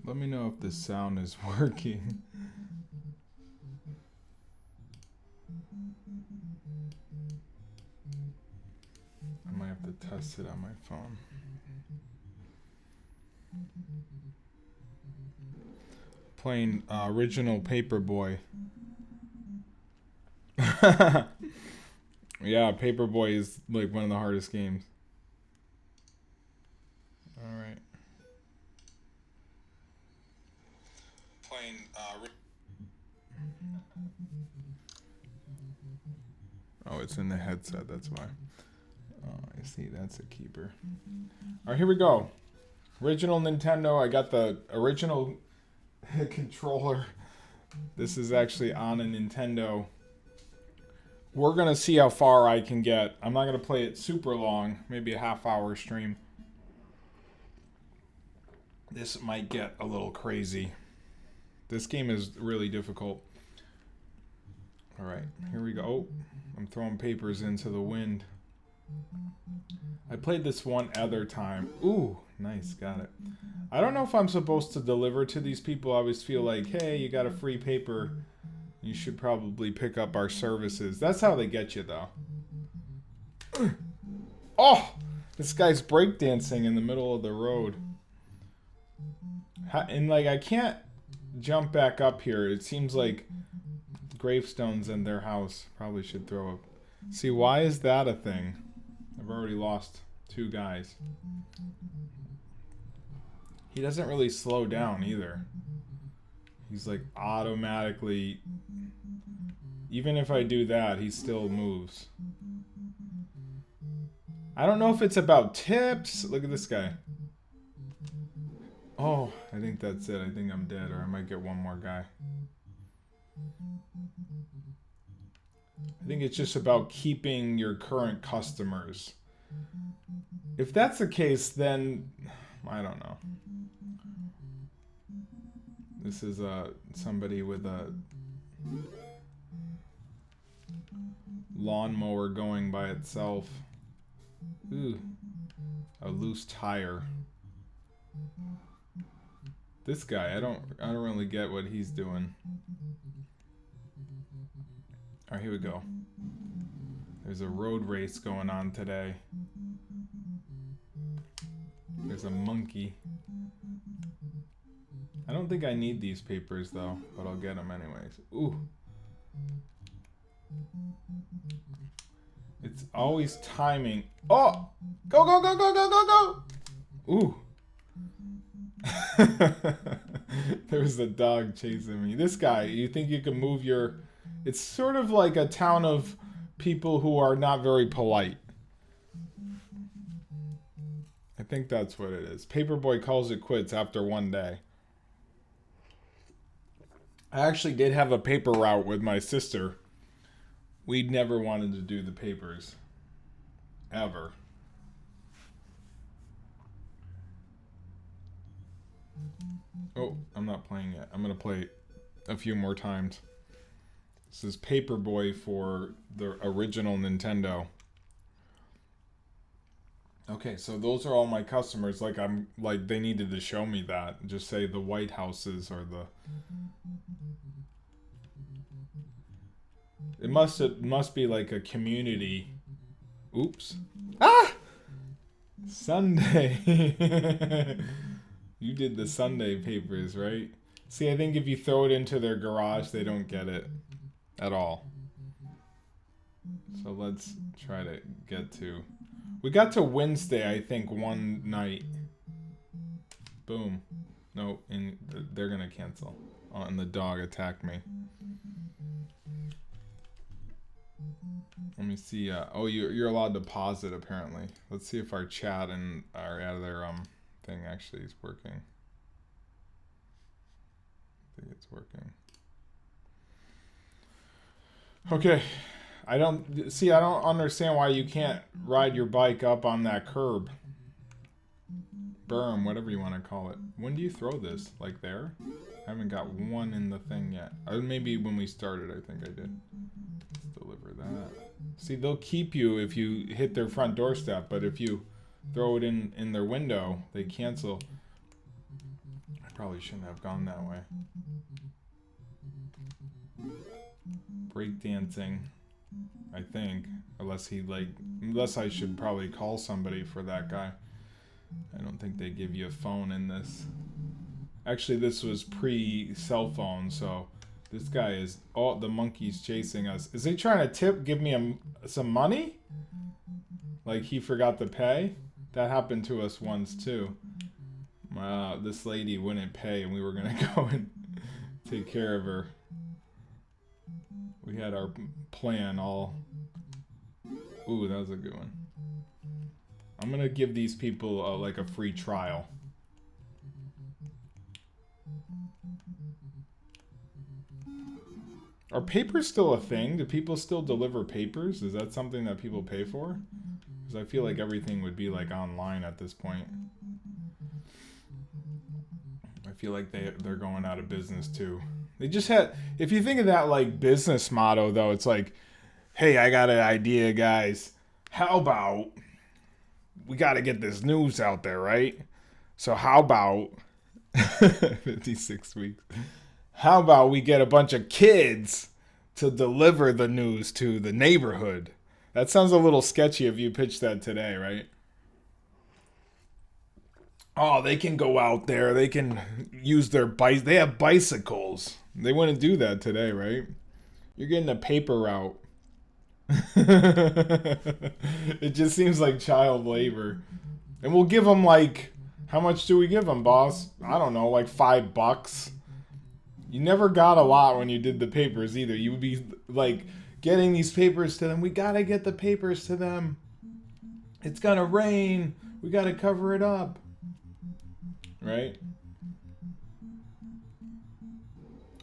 Let me know if this sound is working. I might have to test it on my phone. Playing original Paperboy. Yeah, Paperboy is like one of the hardest games. Alright. Playing oh, it's in the headset, that's why. Oh, I see, that's a keeper. Alright, here we go. Original Nintendo, I got the original controller. This is actually on a Nintendo. We're going to see how far I can get. I'm not going to play it super long, maybe a half-hour stream. This might get a little crazy. This game is really difficult. Alright, here we go. Oh, I'm throwing papers into the wind. I played this one other time. Ooh, nice, got it. I don't know if I'm supposed to deliver to these people. I always feel like, hey, you got a free paper. You should probably pick up our services. That's how they get you, though. Oh! This guy's breakdancing in the middle of the road. And, like, I can't jump back up here. It seems like gravestones in their house. Probably should throw a... See, why is that a thing? I've already lost 2 guys. He doesn't really slow down, either. He's, like, automatically... Even if I do that, he still moves. I don't know if it's about tips. Look at this guy. Oh, I think that's it. I think I'm dead, or I might get one more guy. I think it's just about keeping your current customers. If that's the case, then... I don't know. This is somebody with a... lawnmower going by itself. Ooh. A loose tire. This guy, I don't really get what he's doing. Alright, here we go. There's a road race going on today. There's a monkey. I don't think I need these papers though, but I'll get them anyways. Ooh. It's always timing. Oh! Go, go, go, go, go, go, go! Ooh. There's a dog chasing me. This guy, you think you can move your... It's sort of like a town of people who are not very polite. I think that's what it is. Paperboy calls it quits after one day. I actually did have a paper route with my sister. We'd never wanted to do the papers. Ever. Oh, I'm not playing yet. I'm going to play a few more times. This is Paperboy for the original Nintendo. Okay, so those are all my customers. Like they needed to show me that. Just say the White Houses or the... It must be like a community. Oops. Ah! Sunday. You did the Sunday papers, right? See, I think if you throw it into their garage, they don't get it at all. So let's try to get to... We got to Wednesday, I think, one night. Boom. No, and they're gonna cancel. Oh, and the dog attacked me. Let me see. Oh, you're allowed to pause it, apparently. Let's see if our chat and our other thing actually is working. I think it's working. Okay. I don't understand why you can't ride your bike up on that curb. Berm, whatever you want to call it. When do you throw this? Like there? I haven't got one in the thing yet. Or maybe when we started, I think I did. Let's deliver that. See, they'll keep you if you hit their front doorstep, but if you throw it in their window, they cancel. I probably shouldn't have gone that way. Breakdancing, I think. Unless I should probably call somebody for that guy. I don't think they give you a phone in this. Actually, this was pre-cell phone, so this guy is... Oh, the monkey's chasing us. Is he trying to give me some money? Like he forgot to pay? That happened to us once, too. This lady wouldn't pay, and we were going to go and take care of her. We had our plan all... Ooh, that was a good one. I'm going to give these people, like, a free trial. Are papers still a thing? Do people still deliver papers? Is that something that people pay for? Because I feel like everything would be, like, online at this point. I feel like they're going out of business, too. They just had... If you think of that, like, business motto, though, it's like, hey, I got an idea, guys. How about... We got to get this news out there, right? So how about... 56 weeks. How about we get a bunch of kids to deliver the news to the neighborhood? That sounds a little sketchy if you pitched that today, right? Oh, they can go out there. They can use their bikes. They have bicycles. They wouldn't do that today, right? You're getting a paper route. It just seems like child labor. And we'll give them like... How much do we give them, boss? I don't know, like $5. You never got a lot when you did the papers either. You would be like getting these papers to them. We gotta get the papers to them. It's gonna rain. We gotta cover it up. Right?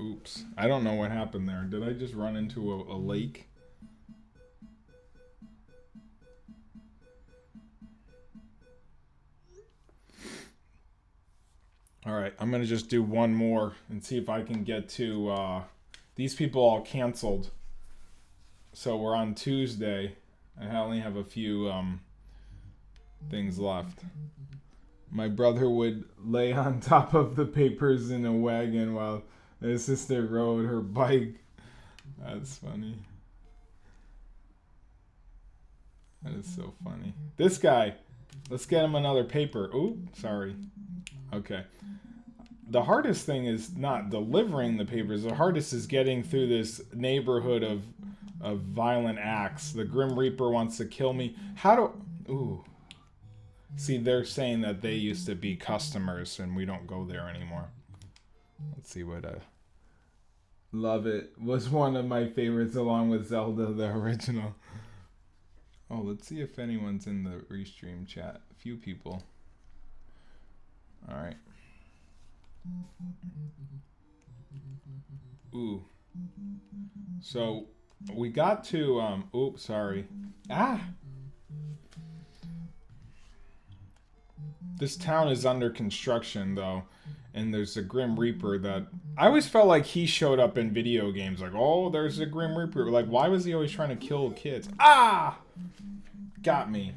Oops. I don't know what happened there. Did I just run into a lake? Alright, I'm going to just do one more and see if I can get to... these people all canceled. So we're on Tuesday. I only have a few things left. My brother would lay on top of the papers in a wagon while his sister rode her bike. That's funny. That is so funny. This guy, let's get him another paper. Ooh, sorry. Okay. The hardest thing is not delivering the papers. The hardest is getting through this neighborhood of violent acts. The Grim Reaper wants to kill me. How do... Ooh. See, they're saying that they used to be customers and we don't go there anymore. Let's see what... Love It was one of my favorites along with Zelda, the original. Oh, let's see if anyone's in the Restream chat. A few people. Alright. Ooh. So, we got to, oops, sorry. Ah! This town is under construction, though. And there's a Grim Reaper that... I always felt like he showed up in video games. Like, oh, there's a Grim Reaper. Like, why was he always trying to kill kids? Ah! Got me.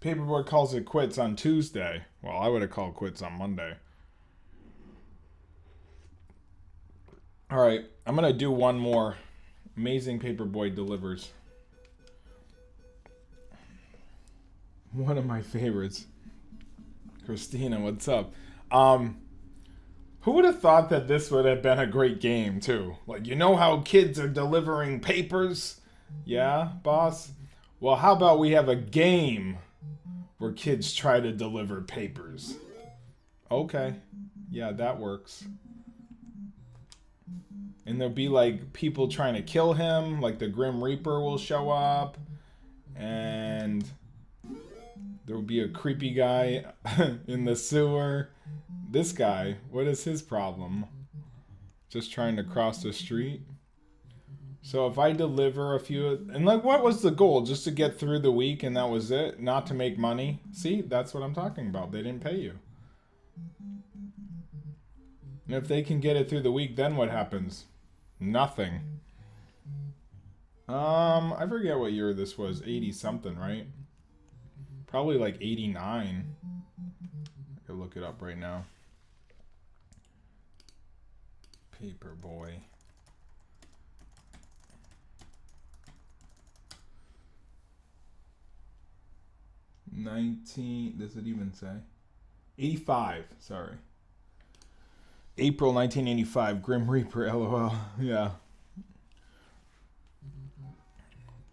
Paperboy calls it quits on Tuesday. Well, I would have called quits on Monday. Alright, I'm going to do one more. Amazing Paperboy delivers. One of my favorites. Christina, what's up? Who would have thought that this would have been a great game, too? Like, you know how kids are delivering papers? Yeah, boss? Well, how about we have a game where kids try to deliver papers? Okay. Yeah, that works. And there'll be, like, people trying to kill him. Like, the Grim Reaper will show up. And... there will be a creepy guy in the sewer. This guy, what is his problem? Just trying to cross the street? So if I deliver a few... And like, what was the goal? Just to get through the week and that was it? Not to make money? See, that's what I'm talking about. They didn't pay you. And if they can get it through the week, then what happens? Nothing. I forget what year this was. 80 something, right? Probably like 89. I could look it up right now. Paperboy. Does it even say? 85, sorry. April 1985, Grim Reaper, LOL. Yeah.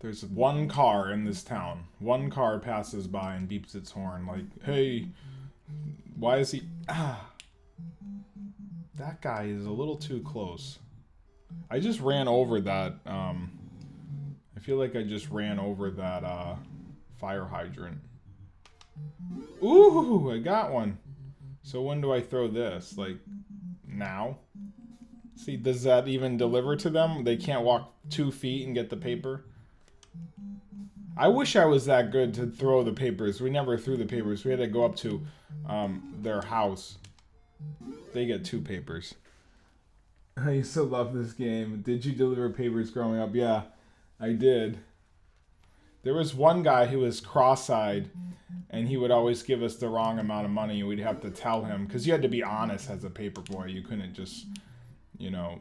There's one car in this town. One car passes by and beeps its horn like, hey, why is he... That guy is a little too close. I just ran over that, I feel like I just ran over that, fire hydrant. Ooh, I got one. So when do I throw this? Like, now? See, does that even deliver to them? They can't walk 2 feet and get the paper? I wish I was that good to throw the papers. We never threw the papers. We had to go up to their house. They get 2 papers. I used to love this game. Did you deliver papers growing up? Yeah, I did. There was one guy who was cross-eyed, and he would always give us the wrong amount of money. We'd have to tell him, because you had to be honest as a paperboy. You couldn't just, you know,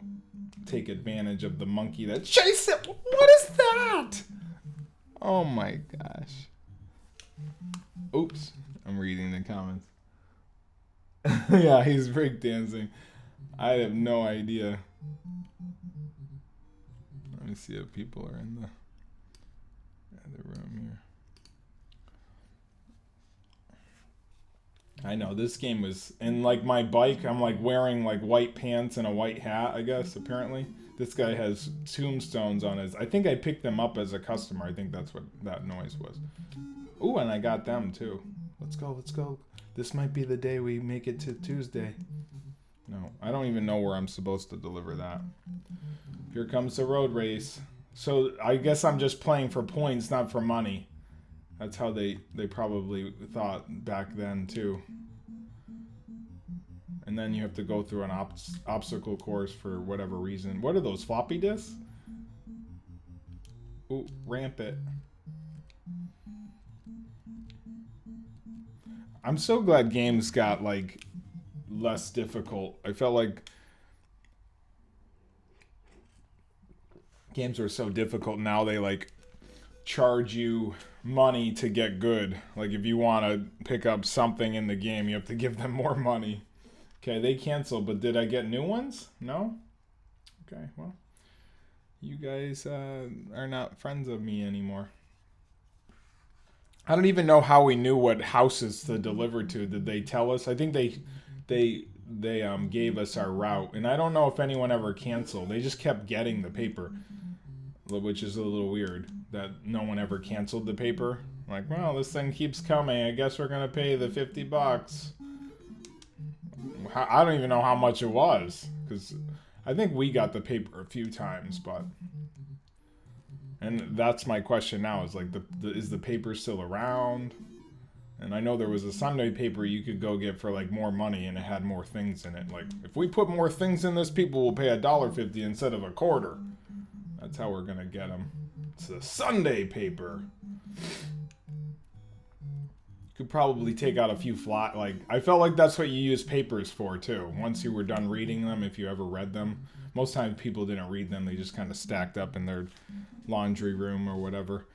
take advantage of the monkey that chased it. What is that? Oh my gosh. Oops. I'm reading the comments. Yeah, he's breakdancing. I have no idea. Let me see if people are in the other room here. I know, this game was... And like my bike, I'm like wearing like white pants and a white hat, I guess, apparently. This guy has tombstones on his... I think I picked them up as a customer. I think that's what that noise was. Ooh, and I got them too. Let's go, let's go. This might be the day we make it to Tuesday. No, I don't even know where I'm supposed to deliver that. Here comes the road race. So I guess I'm just playing for points, not for money. That's how they probably thought back then too. And then you have to go through an obstacle course for whatever reason. What are those, floppy disks? Ooh, ramp it. I'm so glad games got like less difficult. I felt like games were so difficult. Now they like charge you money to get good. Like if you want to pick up something in the game, you have to give them more money. Okay, they canceled, but did I get new ones? No? Okay, well, you guys are not friends of me anymore. I don't even know how we knew what houses to deliver to. Did they tell us? I think they gave us our route, and I don't know if anyone ever canceled. They just kept getting the paper, which is a little weird that no one ever canceled the paper. Like, well, this thing keeps coming. I guess we're gonna pay the $50. I don't even know how much it was, because I think we got the paper a few times, but. And that's my question now, is like, is the paper still around? And I know there was a Sunday paper you could go get for like more money, and it had more things in it. Like, if we put more things in this, people will pay $1.50 instead of $0.25. That's how we're gonna get them. It's the Sunday paper. Could probably take out a few like, I felt like that's what you use papers for too. Once you were done reading them, if you ever read them. Most times people didn't read them. They just kind of stacked up in their laundry room or whatever.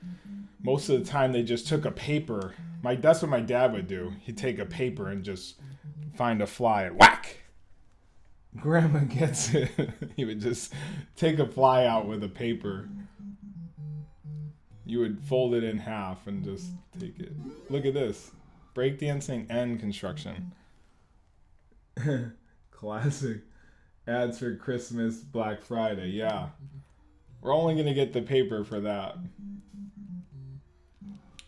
Most of the time they just took a paper. That's what my dad would do. He'd take a paper and just find a fly and whack! Grandma gets it. He would just take a fly out with a paper. You would fold it in half and just take it. Look at this. Breakdancing and construction. Classic. Ads for Christmas, Black Friday. Yeah. We're only going to get the paper for that.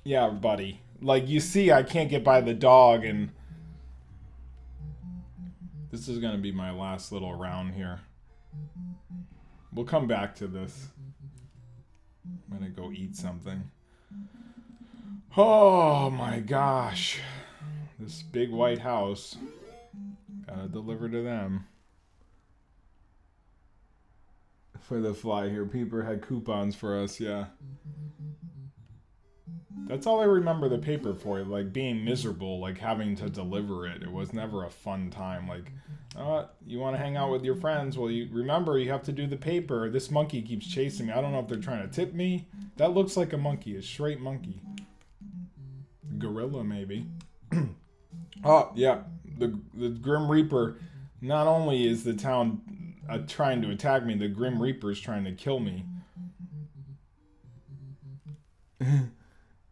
Yeah, buddy. Like, you see, I can't get by the dog, and this is going to be my last little round here. We'll come back to this. I'm going to go eat something. Oh, my gosh. This big white house. Gotta deliver to them. For the fly here. Paper had coupons for us, yeah. That's all I remember the paper for, like being miserable, like having to deliver it. It was never a fun time. Like, you want to hang out with your friends? Well, you remember you have to do the paper. This monkey keeps chasing me. I don't know if they're trying to tip me. That looks like a monkey, a straight monkey. Gorilla, maybe. Oh, yeah. The Grim Reaper. Not only is the town trying to attack me, the Grim Reaper is trying to kill me.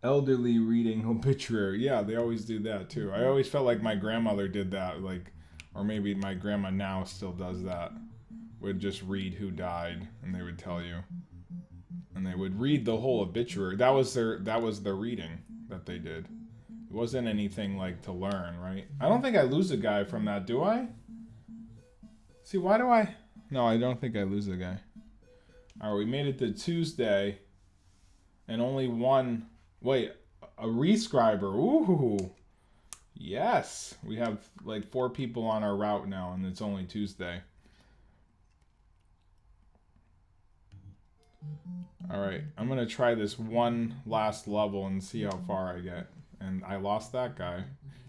Elderly reading obituary. Yeah, they always do that too. I always felt like my grandmother did that, like, or maybe my grandma now still does that. Would just read who died, and they would tell you, and they would read the whole obituary. That was their reading that they did. It wasn't anything like to learn, right? I don't think I lose a guy from that, do I? See, why do I? No, I don't think I lose a guy. All right, we made it to Tuesday, and only one. Wait, a rescriber. Ooh. Yes. We have like 4 people on our route now, and it's only Tuesday. Alright, I'm going to try this one last level and see how far I get. And I lost that guy.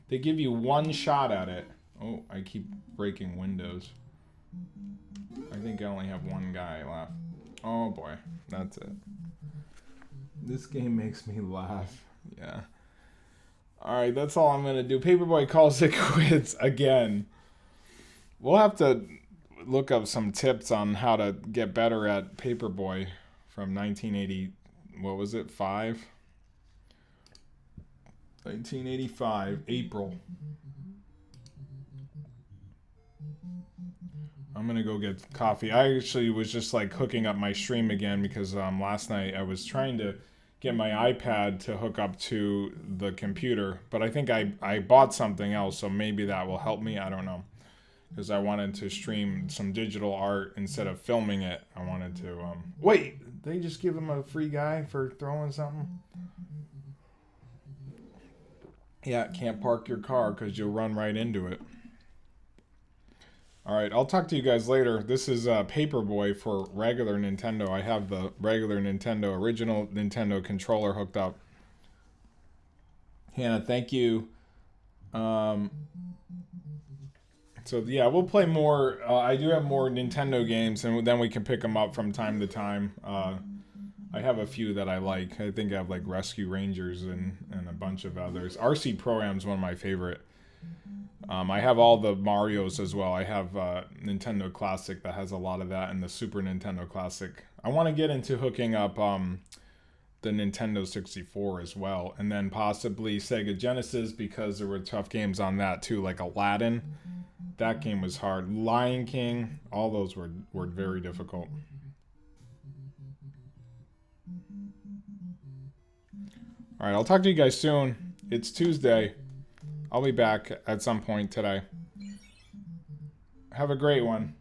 They give you 1 shot at it. Oh, I keep breaking windows. I think I only have 1 guy left. Oh boy, that's it. This game makes me laugh. Yeah. Alright, that's all I'm going to do. Paperboy calls it quits again. We'll have to look up some tips on how to get better at Paperboy from 1980. What was it? 1985, April. I'm going to go get coffee. I actually was just like hooking up my stream again because last night I was trying to get my iPad to hook up to the computer, but I think I bought something else, so maybe that will help me. I don't know, because I wanted to stream some digital art instead of filming it. I wanted to wait, they just give him a free guy for throwing something? Yeah, can't park your car because you'll run right into it. Alright, I'll talk to you guys later. This is Paperboy for regular Nintendo. I have the regular Nintendo, original Nintendo controller hooked up. Hannah, thank you. So yeah, we'll play more. I do have more Nintendo games, and then we can pick them up from time to time. I have a few that I like. I think I have like Rescue Rangers and a bunch of others. RC Pro-Am's one of my favorite. I have all the Marios as well. I have Nintendo Classic that has a lot of that, and the Super Nintendo Classic. I want to get into hooking up the Nintendo 64 as well, and then possibly Sega Genesis, because there were tough games on that too, like Aladdin. That game was hard. Lion King, all those were very difficult. Alright, I'll talk to you guys soon. It's Tuesday. I'll be back at some point today. Have a great one.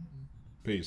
Peace.